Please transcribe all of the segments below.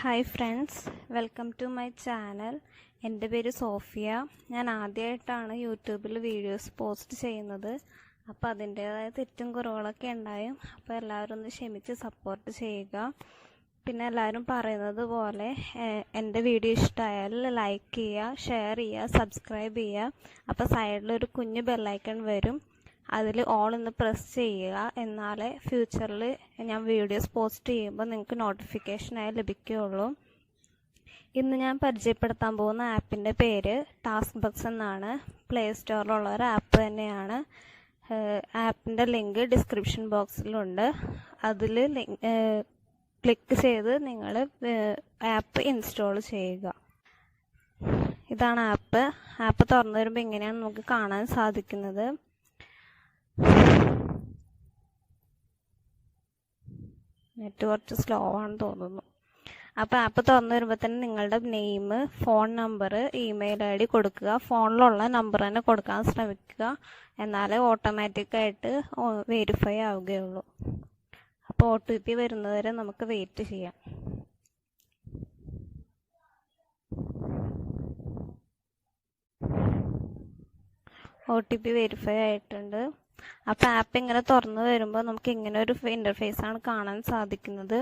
Hi friends, welcome to my channel. എൻ്റെ പേര് Sophia. ഞാൻ ആദ്യമായിട്ടാണ് യൂട്യൂബിൽ വീഡിയോസ് പോസ്റ്റ് ചെയ്യുന്നത്. അപ്പോൾ അതിൻ്റേതായ തെറ്റും കുറവുകളൊക്കെ ഉണ്ടായും. അപ്പോൾ എല്ലാവരും ഒന്ന് ക്ഷമിച്ച് സപ്പോർട്ട് ചെയ്യുക. പിന്നെ എല്ലാവരും പറയുന്നത് പോലെ എൻ്റെ വീഡിയോ ഇഷ്ടമായാൽ ലൈക്ക് ചെയ്യുക, ഷെയർ ചെയ്യുക, സബ്സ്ക്രൈബ് ചെയ്യുക. അപ്പോൾ സൈഡിലൊരു കുഞ്ഞു ബെല്ലൈക്കൺ വരും, അതിൽ ഓൾ എന്ന് പ്രസ് ചെയ്യുക. എന്നാലേ ഫ്യൂച്ചറിൽ ഞാൻ വീഡിയോസ് പോസ്റ്റ് ചെയ്യുമ്പോൾ നിങ്ങൾക്ക് നോട്ടിഫിക്കേഷനായി ലഭിക്കുകയുള്ളൂ. ഇന്ന് ഞാൻ പരിചയപ്പെടുത്താൻ പോകുന്ന ആപ്പിൻ്റെ പേര് ടാസ്ക് ബക്സ് എന്നാണ്. പ്ലേ സ്റ്റോറിലുള്ള ഒരു ആപ്പ് തന്നെയാണ്. ആപ്പിൻ്റെ ലിങ്ക് ഡിസ്ക്രിപ്ഷൻ ബോക്സിലുണ്ട്. അതിൽ ക്ലിക്ക് ചെയ്ത് നിങ്ങൾ ആപ്പ് ഇൻസ്റ്റാൾ ചെയ്യുക. ഇതാണ് ആപ്പ് തുറന്നു വരുമ്പോൾ ഇങ്ങനെയാണ് നമുക്ക് കാണാൻ സാധിക്കുന്നത്. നെറ്റ് കുറച്ച് സ്ലോ ആണെന്ന് തോന്നുന്നു. അപ്പോൾ ആപ്പ് തുറന്നു വരുമ്പോൾ തന്നെ നിങ്ങളുടെ name, phone number, email ID കൊടുക്കുക. ഫോണിലുള്ള നമ്പർ തന്നെ കൊടുക്കാൻ ശ്രമിക്കുക, എന്നാലേ ഓട്ടോമാറ്റിക്കായിട്ട് വെരിഫൈ ആവുകയുള്ളൂ. അപ്പോൾ OTP വരുന്നവരെ നമുക്ക് വെയിറ്റ് ചെയ്യാം. OTP വെരിഫൈ ആയിട്ടുണ്ട്. അപ്പോൾ ആപ്പ് ഇങ്ങനെ തുറന്നു വരുമ്പോൾ നമുക്ക് ഇങ്ങനെ ഒരു ഇൻ്റർഫേസാണ് കാണാൻ സാധിക്കുന്നത്.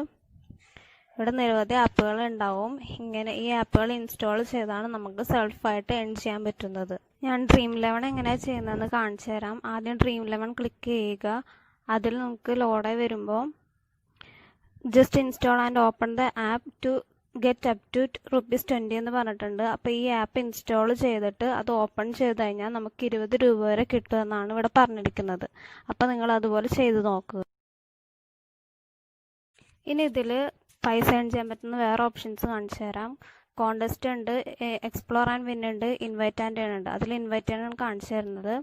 ഇവിടെ നിരവധി ആപ്പുകൾ ഉണ്ടാവും. ഇങ്ങനെ ഈ ആപ്പുകൾ ഇൻസ്റ്റാൾ ചെയ്താണ് നമുക്ക് സെൽഫായിട്ട് എൺ ചെയ്യാൻ പറ്റുന്നത്. ഞാൻ Dream11 എങ്ങനെയാണ് ചെയ്യുന്നതെന്ന് കാണിച്ചു തരാം. ആദ്യം Dream11 ക്ലിക്ക് ചെയ്യുക. അതിൽ നമുക്ക് ലോഡായി വരുമ്പോൾ just install and open the app to get up to ₹20 എന്ന് പറഞ്ഞിട്ടുണ്ട്. അപ്പോൾ ഈ ആപ്പ് ഇൻസ്റ്റാൾ ചെയ്തിട്ട് അത് ഓപ്പൺ ചെയ്ത് കഴിഞ്ഞാൽ നമുക്ക് 20 രൂപ വരെ കിട്ടുമെന്നാണ് ഇവിടെ പറഞ്ഞിരിക്കുന്നത്. അപ്പോൾ നിങ്ങൾ അതുപോലെ ചെയ്ത് നോക്കുക. ഇനി ഇതിൽ പൈസ ഏൺ ചെയ്യാൻ പറ്റുന്ന വേറെ ഓപ്ഷൻസ് കാണിച്ചു തരാം. കോൺടെസ്റ്റ് ഉണ്ട്, എക്സ്പ്ലോർ ആൻഡ് വിൻ ഉണ്ട്, ഇൻവൈറ്റ് ആൻഡ് ഏൺ ഉണ്ട്. അതിൽ ഇൻവൈറ്റ് ആണ് കാണിച്ചു തരുന്നത്.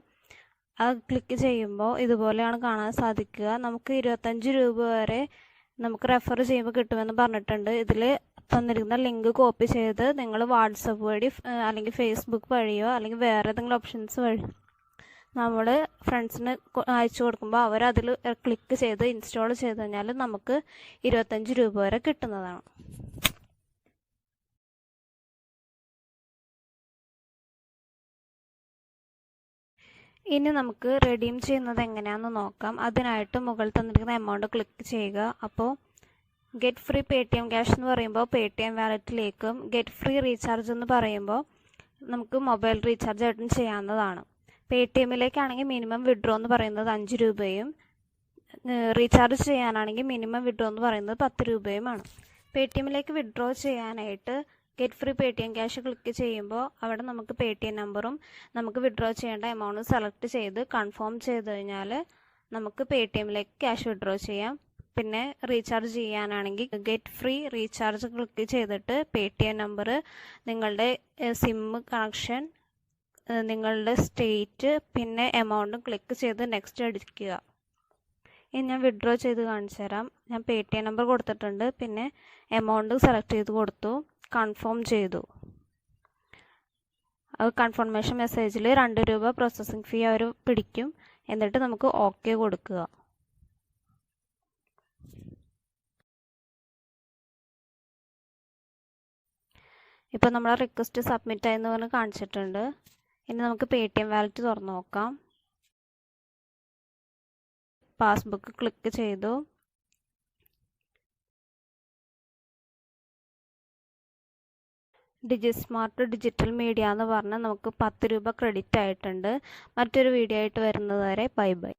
അത് ക്ലിക്ക് ചെയ്യുമ്പോൾ ഇതുപോലെയാണ് കാണാൻ സാധിക്കുക. നമുക്ക് 25 രൂപ വരെ നമുക്ക് റെഫർ ചെയ്യുമ്പോൾ കിട്ടുമെന്ന് പറഞ്ഞിട്ടുണ്ട്. ഇതിൽ തന്നിരിക്കുന്ന ലിങ്ക് കോപ്പി ചെയ്ത് നിങ്ങൾ വാട്സപ്പ് വഴി അല്ലെങ്കിൽ ഫേസ്ബുക്ക് വഴിയോ അല്ലെങ്കിൽ വേറെ ഏതെങ്കിലും ഓപ്ഷൻസ് വഴി നമ്മൾ ഫ്രണ്ട്സിന് അയച്ചു കൊടുക്കുമ്പോൾ അവരതിൽ ക്ലിക്ക് ചെയ്ത് ഇൻസ്റ്റാൾ ചെയ്ത് കഴിഞ്ഞാൽ നമുക്ക് 25 രൂപ വരെ കിട്ടുന്നതാണ്. ഇനി നമുക്ക് റെഡീം ചെയ്യുന്നത് എങ്ങനെയാണെന്ന് നോക്കാം. അതിനായിട്ട് മുകളിൽ തന്നിരിക്കുന്ന എമൗണ്ട് ക്ലിക്ക് ചെയ്യുക. അപ്പോൾ ഗെറ്റ് ഫ്രീ പേടിഎം ക്യാഷ് എന്ന് പറയുമ്പോൾ പേടിഎം വാലറ്റിലേക്കും, ഗെറ്റ് ഫ്രീ റീചാർജ് എന്ന് പറയുമ്പോൾ നമുക്ക് മൊബൈൽ റീചാർജ് ആയിട്ടും ചെയ്യാവുന്നതാണ്. പേടിഎമ്മിലേക്കാണെങ്കിൽ മിനിമം വിഡ്രോ എന്ന് പറയുന്നത് 5 രൂപയും റീചാർജ് ചെയ്യാനാണെങ്കിൽ മിനിമം വിഡ്രോ എന്ന് പറയുന്നത് 10 രൂപയുമാണ്. പേടിഎമ്മിലേക്ക് വിഡ്രോ ചെയ്യാനായിട്ട് get free Paytm cash click ചെയ്യുമ്പോൾ അവിടെ നമുക്ക് പേടിഎം നമ്പറും നമുക്ക് വിഡ്രോ ചെയ്യേണ്ട എമൗണ്ടും സെലക്ട് ചെയ്ത് കൺഫേം ചെയ്ത് കഴിഞ്ഞാൽ നമുക്ക് പേടിഎമ്മിലേക്ക് ക്യാഷ് വിഡ്രോ ചെയ്യാം. പിന്നെ റീചാർജ് ചെയ്യാനാണെങ്കിൽ ഗെറ്റ് ഫ്രീ റീചാർജ് ക്ലിക്ക് ചെയ്തിട്ട് പേടിഎം നമ്പർ, നിങ്ങളുടെ സിം കണക്ഷൻ, നിങ്ങളുടെ സ്റ്റേറ്റ്, പിന്നെ എമൗണ്ടും ക്ലിക്ക് ചെയ്ത് നെക്സ്റ്റ് അടിക്കുക. ഇനി ഞാൻ വിഡ്രോ ചെയ്ത് കാണിച്ചു തരാം. ഞാൻ പേടിഎം നമ്പർ കൊടുത്തിട്ടുണ്ട്, പിന്നെ എമൗണ്ട് സെലക്ട് ചെയ്ത് കൊടുത്തു, കൺഫേം ചെയ്തു. അത് കൺഫർമേഷൻ മെസ്സേജിൽ 2 രൂപ പ്രോസസ്സിംഗ് ഫീ അവർ പിടിക്കും. എന്നിട്ട് നമുക്ക് ഓക്കെ കൊടുക്കുക. ഇപ്പോൾ നമ്മളെ റിക്വസ്റ്റ് സബ്മിറ്റ് ആയെന്ന് പറഞ്ഞ് കാണിച്ചിട്ടുണ്ട്. ഇനി നമുക്ക് പേടിഎം വാലറ്റ് തുറന്നു നോക്കാം. പാസ്ബുക്ക് ക്ലിക്ക് ചെയ്തു. സ്മാർട്ട് ഡിജിറ്റൽ മീഡിയ എന്ന് പറഞ്ഞാൽ നമുക്ക് 10 രൂപ ക്രെഡിറ്റ് ആയിട്ടുണ്ട്. മറ്റൊരു വീഡിയോ ആയിട്ട് വരുന്നത് വരെ ബൈ ബൈ.